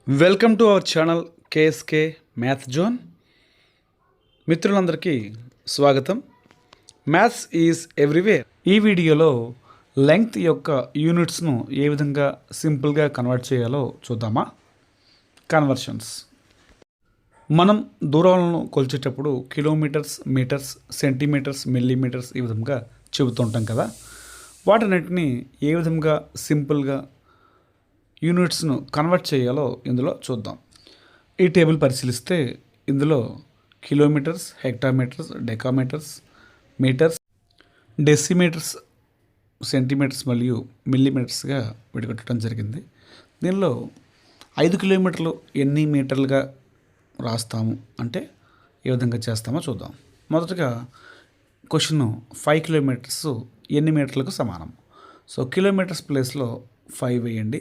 Welcome to our channel KSK math zone. మిత్రులందరికీ స్వాగతం. Maths is everywhere. ఈ వీడియోలో లెంగ్త్ యొక్క యూనిట్స్ను ఏ విధంగా సింపుల్గా కన్వర్ట్ చేయాలో చూద్దామా. కన్వర్షన్స్. మనం దూరాలను కొలిచేటప్పుడు కిలోమీటర్స్, మీటర్స్, సెంటీమీటర్స్, మిల్లీమీటర్స్ ఈ విధంగా చెబుతుంటాం కదా. వాటన్నిటిని ఏ విధంగా సింపుల్గా యూనిట్స్ను కన్వర్ట్ చేయాలో ఇందులో చూద్దాం. ఈ టేబుల్ పరిశీలిస్తే ఇందులో kilometres, hectometres, decametres, metres, decimetres, centimetres మరియు మిల్లీమీటర్స్గా విడగొట్టడం జరిగింది. దీనిలో 5 కిలోమీటర్లు ఎన్ని మీటర్లుగా రాస్తాము అంటే ఏ విధంగా చేస్తామో చూద్దాం. మొదటగా క్వశ్చన్ 5 కిలోమీటర్స్ ఎన్ని మీటర్లకు సమానం. సో కిలోమీటర్స్ ప్లేస్లో 5 వేయండి.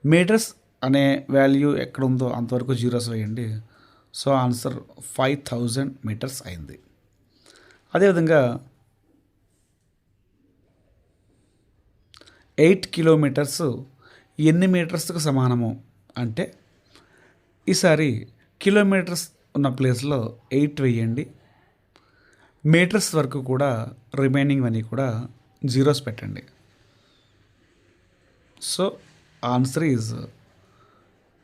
మీటర్స్ అనే వాల్యూ ఎక్కడ ఉందో అంతవరకు జీరోస్ వేయండి. సో ఆన్సర్ 5000 మీటర్స్ అయింది. అదేవిధంగా 8 కిలోమీటర్స్ ఎన్ని మీటర్స్కి సమానము అంటే ఈసారి కిలోమీటర్స్ ఉన్న ప్లేస్లో 8 వేయండి. మీటర్స్ వరకు కూడా రిమైనింగ్ అని కూడా జీరోస్ పెట్టండి. సో ఆన్సర్ ఈజ్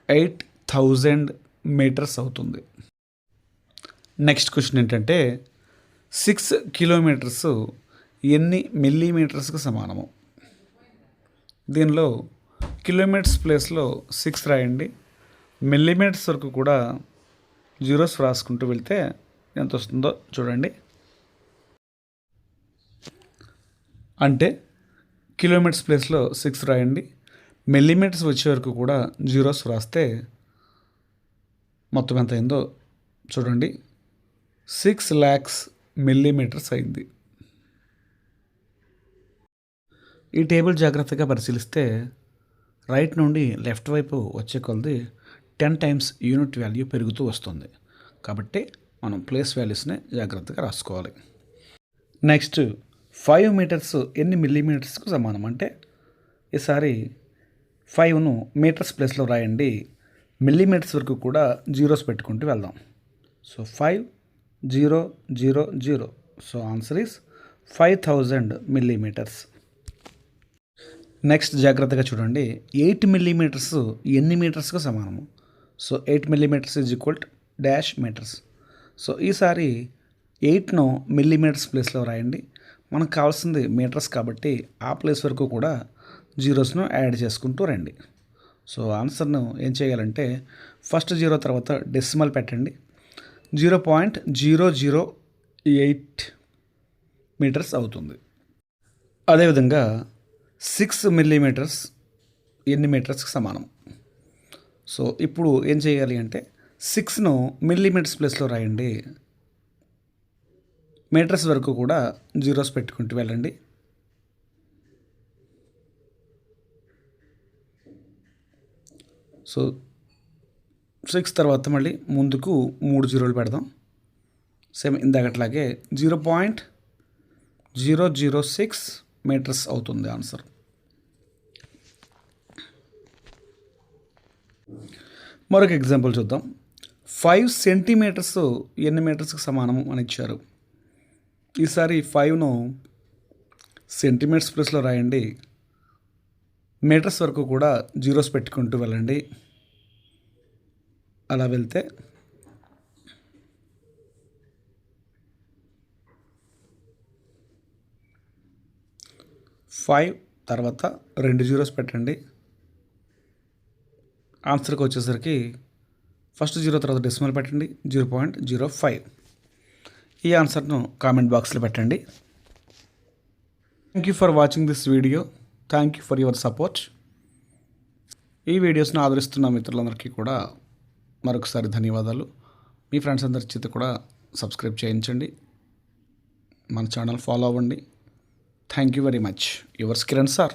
8000 మీటర్స్ అవుతుంది. నెక్స్ట్ క్వశ్చన్ ఏంటంటే 6 కిలోమీటర్స్ ఎన్ని మిల్లీమీటర్స్కి సమానము. దీనిలో కిలోమీటర్స్ ప్లేస్లో 6 రాయండి. మిల్లీమీటర్స్ వరకు కూడా జీరోస్ రాసుకుంటూ వెళ్తే ఎంత వస్తుందో చూడండి. అంటే కిలోమీటర్స్ ప్లేస్లో 6 రాయండి. మిల్లీమీటర్స్ వచ్చే వరకు కూడా జీరోస్ రాస్తే మొత్తం ఎంత అయిందో చూడండి. 6 lakhs మిల్లీమీటర్స్ అయింది. ఈ టేబుల్ జాగ్రత్తగా పరిశీలిస్తే రైట్ నుండి లెఫ్ట్ వైపు వచ్చే కొలది 10 times యూనిట్ వాల్యూ పెరుగుతూ వస్తుంది. కాబట్టి మనం ప్లేస్ వాల్యూస్ని జాగ్రత్తగా రాసుకోవాలి. నెక్స్ట్ 5 మీటర్స్ ఎన్ని మిల్లీమీటర్స్కు సమానం అంటే ఈసారి 5ను మీటర్స్ ప్లేస్లో రాయండి. మిల్లీమీటర్స్ వరకు కూడా జీరోస్ పెట్టుకుంటూ వెళ్దాం. So 5 0 0 0. So answer is 5000 millimetres. Next జాగ్రత్తగా చూడండి. 8 మిల్లీమీటర్స్ ఎన్ని మీటర్స్కు సమానము. So 8 millimetres is equal to dash metres. So ఈసారి 8ను మిల్లీమీటర్స్ ప్లేస్లో రాయండి. మనకు కావాల్సింది మీటర్స్ కాబట్టి ఆ ప్లేస్ వరకు కూడా జీరోస్ను యాడ్ చేసుకుంటూ రండి. సో ఆన్సర్ను ఏం చేయాలంటే ఫస్ట్ జీరో తర్వాత డెసిమల్ పెట్టండి. 0.008 మీటర్స్ అవుతుంది. అదేవిధంగా 6 మిల్లీమీటర్స్ ఎన్ని మీటర్స్కి సమానం. సో ఇప్పుడు ఏం చేయాలి అంటే 6ను మిల్లీమీటర్స్ ప్లేస్లో రాయండి. మీటర్స్ వరకు కూడా జీరోస్ పెట్టుకుంటూ వెళ్ళండి. సో 6 తర్వాత మళ్ళీ ముందుకు 3 జీరోలు పెడదాం. సేమ్ ఇందాకట్లాగే 0.006 మీటర్స్ అవుతుంది ఆన్సర్. మరొక ఎగ్జాంపుల్ చూద్దాం. 5 సెంటీమీటర్స్ ఎన్ని మీటర్స్కి సమానము అని ఇచ్చారు. ఈసారి 5ను సెంటీమీటర్స్ ప్లేస్లో రాయండి. మీటర్స్ వరకు కూడా జీరోస్ పెట్టుకుంటూ వెళ్ళండి. అలా వెళ్తే 5 తర్వాత 2 జీరోస్ పెట్టండి. ఆన్సర్కి వచ్చేసరికి ఫస్ట్ జీరో తర్వాత డెసిమల్ పెట్టండి. 0.05. ఈ ఆన్సర్ను కామెంట్ బాక్స్లో పెట్టండి. Thank you for watching this video. Thank you for your support. ఈ వీడియోస్ని ఆదరిస్తున్న మిత్రులందరికీ కూడా మరొకసారి ధన్యవాదాలు. మీ ఫ్రెండ్స్ అందరి చేత కూడా సబ్స్క్రైబ్ చేయించండి. మన ఛానల్ ఫాలో అవ్వండి. Thank you very much. Yours Kiran sir.